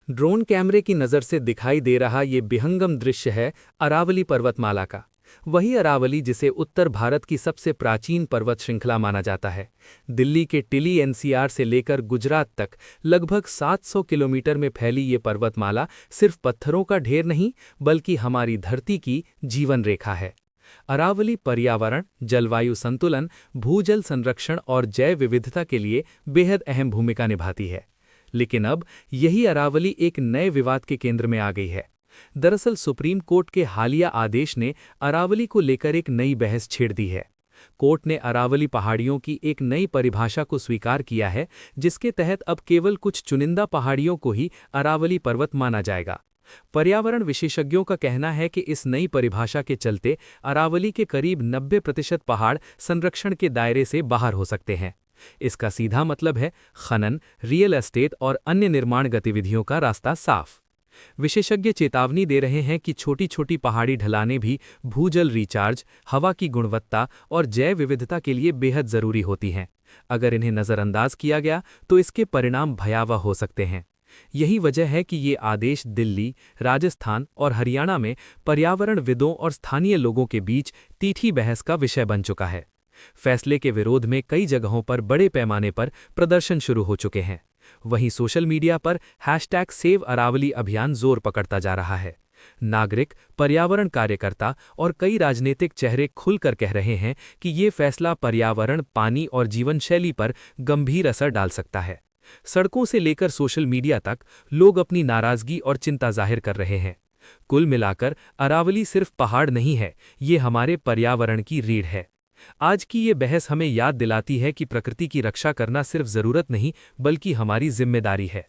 Drone कैमरे की नज़र से दिखाई दे रहा ये विहंगम दृश्य है अरावली पर्वतमाला का। वही अरावली जिसे उत्तर भारत की सबसे प्राचीन पर्वत श्रृंखला माना जाता है। दिल्ली के टिली एनसीआर से लेकर गुजरात तक लगभग 700 किलोमीटर में फैली ये पर्वतमाला सिर्फ पत्थरों का ढेर नहीं, बल्कि हमारी धरती की जीवन रेखा है। अरावली पर्यावरण, जलवायु संतुलन, भूजल संरक्षण और जैव विविधता के लिए बेहद अहम भूमिका निभाती है। लेकिन अब यही अरावली एक नए विवाद के केंद्र में आ गई है। दरअसल सुप्रीम कोर्ट के हालिया आदेश ने अरावली को लेकर एक नई बहस छेड़ दी है। कोर्ट ने अरावली पहाड़ियों की एक नई परिभाषा को स्वीकार किया है, जिसके तहत अब केवल कुछ चुनिंदा पहाड़ियों को ही अरावली पर्वत माना जाएगा। पर्यावरण विशेषज्ञों का कहना है कि इस नई परिभाषा के चलते अरावली के करीब 90% पहाड़ संरक्षण के दायरे से बाहर हो सकते हैं। इसका सीधा मतलब है खनन, रियल एस्टेट और अन्य निर्माण गतिविधियों का रास्ता साफ। विशेषज्ञ चेतावनी दे रहे हैं कि छोटी छोटी पहाड़ी ढलानें भी भूजल रिचार्ज, हवा की गुणवत्ता और जैव विविधता के लिए बेहद जरूरी होती हैं। अगर इन्हें नज़रअंदाज किया गया तो इसके परिणाम भयावह हो सकते हैं। यही वजह है कि ये आदेश दिल्ली, राजस्थान और हरियाणा में पर्यावरणविदों और स्थानीय लोगों के बीच तीखी बहस का विषय बन चुका है। फैसले के विरोध में कई जगहों पर बड़े पैमाने पर प्रदर्शन शुरू हो चुके हैं। वहीं सोशल मीडिया पर #SaveAravali अभियान जोर पकड़ता जा रहा है। नागरिक, पर्यावरण कार्यकर्ता और कई राजनीतिक चेहरे खुलकर कह रहे हैं कि ये फैसला पर्यावरण, पानी और जीवन शैली पर गंभीर असर डाल सकता है। सड़कों से लेकर सोशल मीडिया तक लोग अपनी नाराजगी और चिंता जाहिर कर रहे हैं। कुल मिलाकर अरावली सिर्फ पहाड़ नहीं है, ये हमारे पर्यावरण की रीढ़ है। आज की ये बहस हमें याद दिलाती है कि प्रकृति की रक्षा करना सिर्फ जरूरत नहीं, बल्कि हमारी जिम्मेदारी है।